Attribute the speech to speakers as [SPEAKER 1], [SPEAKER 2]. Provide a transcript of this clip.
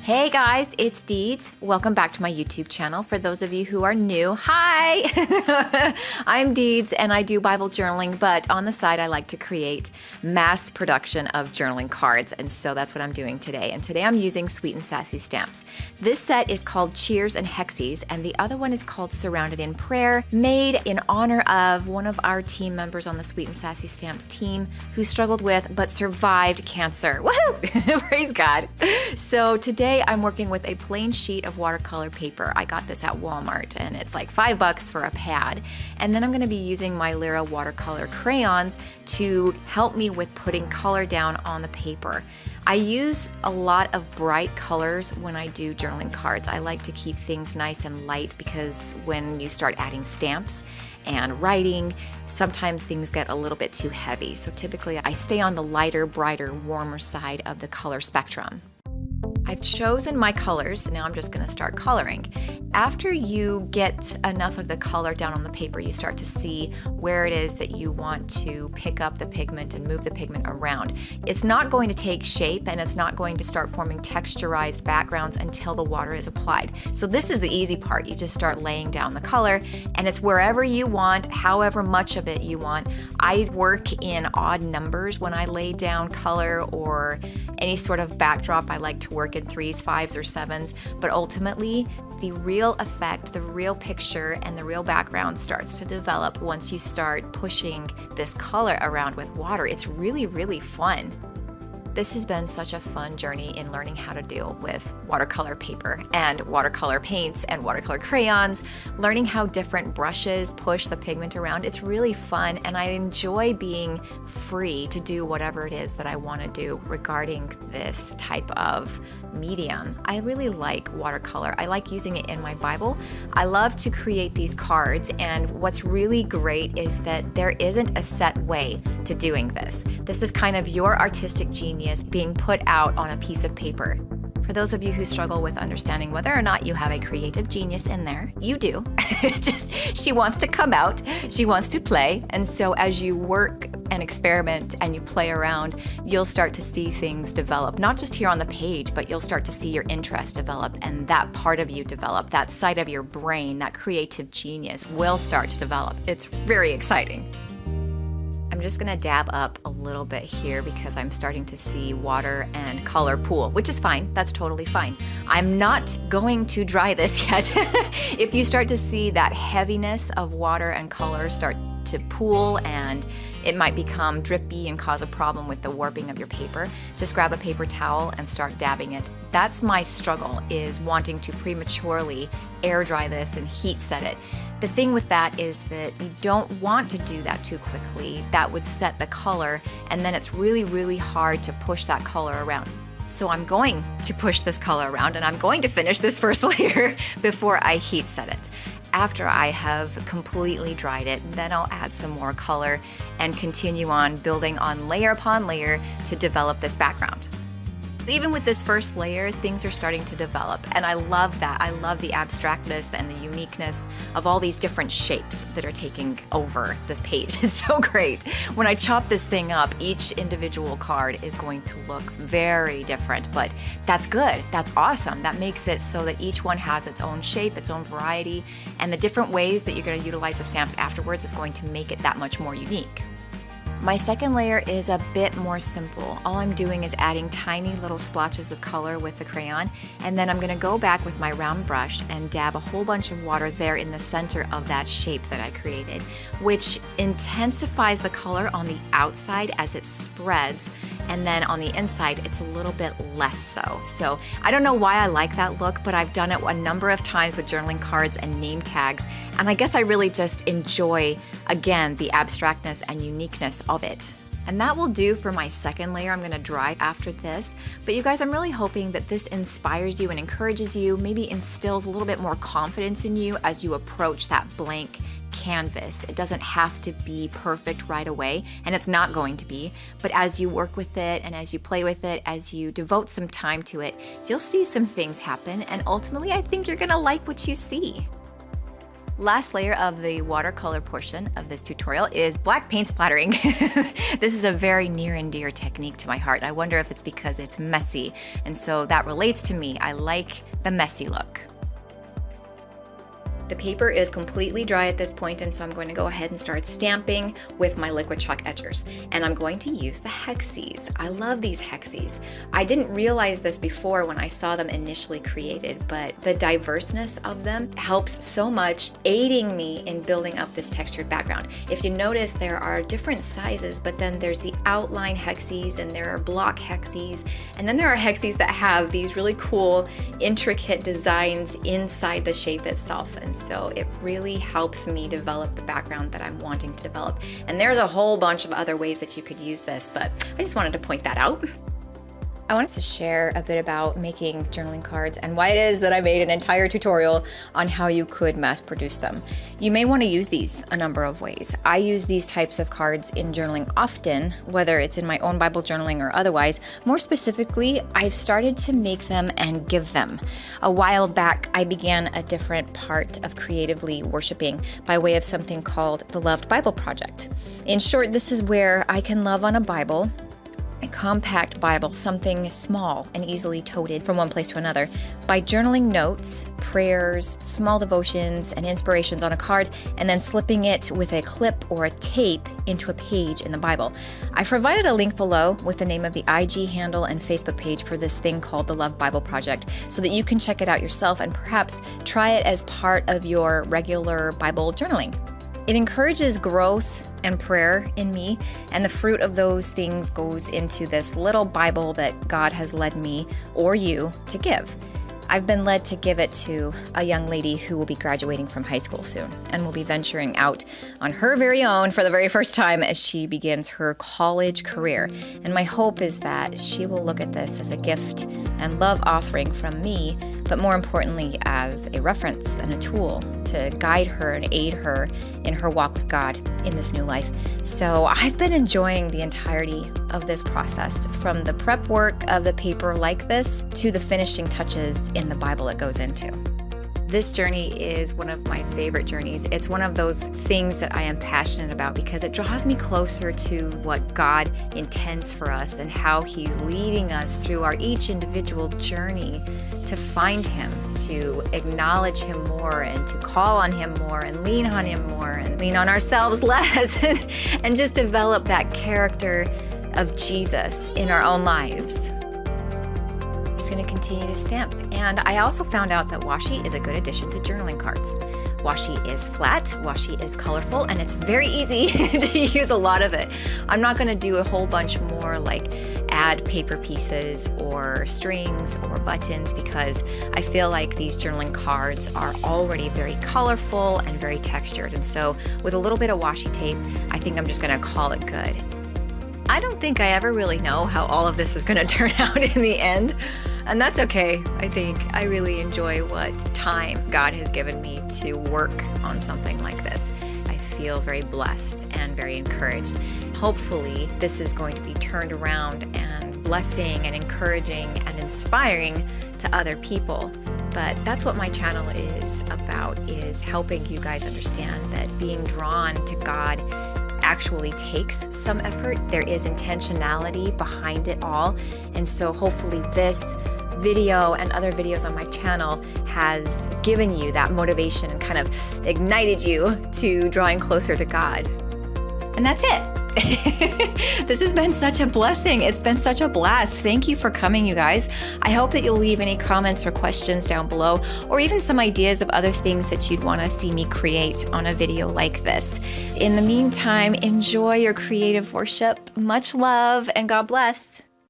[SPEAKER 1] Hey guys, it's Deeds. Welcome back to my YouTube channel. For those of you who are new, hi! I'm Deeds and I do Bible journaling, but on the side I like to create mass production of journaling cards, and so that's what I'm doing today. And today I'm using Sweet and Sassy stamps. This set is called Cheers and Hexies, and the other one is called Surrounded in Prayer, made in honor of one of our team members on the Sweet and Sassy Stamps team who struggled with but survived cancer. Woohoo! Praise God. So today I'm working with a plain sheet of watercolor paper. I got this at Walmart and it's like $5 for a pad. And then I'm going to be using my Lyra watercolor crayons to help me with putting color down on the paper. I use a lot of bright colors when I do journaling cards. I like to keep things nice and light because when you start adding stamps and writing, sometimes things get a little bit too heavy. So typically I stay on the lighter, brighter, warmer side of the color spectrum. I've chosen my colors. Now I'm just going to start coloring. After you get enough of the color down on the paper, you start to see where it is that you want to pick up the pigment and move the pigment around. It's not going to take shape and it's not going to start forming texturized backgrounds until the water is applied. So this is the easy part. You just start laying down the color and it's wherever you want, however much of it you want. I work in odd numbers when I lay down color or any sort of backdrop. I like to work in 3s, 5s, or 7s, but ultimately the real effect, the real picture, and the real background starts to develop once you start pushing this color around with water. It's really, really fun. This has been such a fun journey in learning how to deal with watercolor paper and watercolor paints and watercolor crayons, learning how different brushes push the pigment around. It's really fun and I enjoy being free to do whatever it is that I want to do regarding this type of medium. I really like watercolor. I like using it in my Bible. I love to create these cards, and what's really great is that there isn't a set way to doing this. This is kind of your artistic genius being put out on a piece of paper. For those of you who struggle with understanding whether or not you have a creative genius in there, you do. She wants to come out, she wants to play, and so as you work and experiment and you play around, you'll start to see things develop, not just here on the page, but you'll start to see your interest develop and that part of you develop, that side of your brain, that creative genius will start to develop. It's very exciting. I'm just gonna dab up a little bit here because I'm starting to see water and color pool, which is fine, that's totally fine. I'm not going to dry this yet. If you start to see that heaviness of water and color start to pool and it might become drippy and cause a problem with the warping of your paper, just grab a paper towel and start dabbing it. That's my struggle, is wanting to prematurely air dry this and heat set it. The thing with that is that you don't want to do that too quickly. That would set the color, and then it's really, really hard to push that color around. So I'm going to push this color around and I'm going to finish this first layer before I heat set it. After I have completely dried it, then I'll add some more color and continue on building on layer upon layer to develop this background. Even with this first layer, things are starting to develop, and I love that. I love the abstractness and the uniqueness of all these different shapes that are taking over this page. It's so great. When I chop this thing up, each individual card is going to look very different, but that's good. That's awesome. That makes it so that each one has its own shape, its own variety, and the different ways that you're going to utilize the stamps afterwards is going to make it that much more unique. My second layer is a bit more simple. All I'm doing is adding tiny little splotches of color with the crayon, and then I'm going to go back with my round brush and dab a whole bunch of water there in the center of that shape that I created, which intensifies the color on the outside as it spreads, and then on the inside it's a little bit less so. So I don't know why I like that look, but I've done it a number of times with journaling cards and name tags, and I guess I really just enjoy, again, the abstractness and uniqueness of it. And that will do for my second layer. I'm gonna dry after this. But you guys, I'm really hoping that this inspires you and encourages you, maybe instills a little bit more confidence in you as you approach that blank canvas. It doesn't have to be perfect right away, and it's not going to be, but as you work with it and as you play with it, as you devote some time to it, you'll see some things happen, and ultimately I think you're gonna like what you see. Last layer of the watercolor portion of this tutorial is black paint splattering. This is a very near and dear technique to my heart. I wonder if it's because it's messy, and so that relates to me. I like the messy look. The paper is completely dry at this point, and so I'm going to go ahead and start stamping with my liquid chalk etchers. And I'm going to use the hexes. I love these hexes. I didn't realize this before when I saw them initially created, but the diverseness of them helps so much, aiding me in building up this textured background. If you notice, there are different sizes, but then there's the outline hexes, and there are block hexes, and then there are hexes that have these really cool, intricate designs inside the shape itself. And so it really helps me develop the background that I'm wanting to develop. And there's a whole bunch of other ways that you could use this, but I just wanted to point that out. I wanted to share a bit about making journaling cards and why it is that I made an entire tutorial on how you could mass produce them. You may want to use these a number of ways. I use these types of cards in journaling often, whether it's in my own Bible journaling or otherwise. More specifically, I've started to make them and give them. A while back, I began a different part of creatively worshiping by way of something called the Loved Bible Project. In short, this is where I can love on a Bible, a compact Bible, something small and easily toted from one place to another, by journaling notes, prayers, small devotions, and inspirations on a card, and then slipping it with a clip or a tape into a page in the Bible. I provided a link below with the name of the IG handle and Facebook page for this thing called the Love Bible Project, so that you can check it out yourself and perhaps try it as part of your regular Bible journaling. It encourages growth and prayer in me, and the fruit of those things goes into this little Bible that God has led me or you to give. I've been led to give it to a young lady who will be graduating from high school soon and will be venturing out on her very own for the very first time as she begins her college career. And my hope is that she will look at this as a gift and love offering from me, but more importantly as a reference and a tool to guide her and aid her in her walk with God in this new life. So I've been enjoying the entirety of this process, from the prep work of the paper like this to the finishing touches in the Bible it goes into. This journey is one of my favorite journeys. It's one of those things that I am passionate about because it draws me closer to what God intends for us and how He's leading us through our each individual journey to find Him, to acknowledge Him more, and to call on Him more, and lean on Him more, and lean on ourselves less, and just develop that character of Jesus in our own lives. I'm just going to continue to stamp. And I also found out that washi is a good addition to journaling cards. Washi is flat, washi is colorful, and it's very easy to use a lot of it. I'm not going to do a whole bunch more like add paper pieces or strings or buttons because I feel like these journaling cards are already very colorful and very textured. And so with a little bit of washi tape, I think I'm just going to call it good. I don't think I ever really know how all of this is going to turn out in the end, and that's okay. I think I really enjoy what time God has given me to work on something like this. I feel very blessed and very encouraged. Hopefully, this is going to be turned around and blessing and encouraging and inspiring to other people. But that's what my channel is about, is helping you guys understand that being drawn to God actually takes some effort. There is intentionality behind it all. And so hopefully this video and other videos on my channel has given you that motivation and kind of ignited you to drawing closer to God. And that's it. This has been such a blessing. It's been such a blast. Thank you for coming, you guys. I hope that you'll leave any comments or questions down below, or even some ideas of other things that you'd want to see me create on a video like this. In the meantime, enjoy your creative worship. Much love and God bless.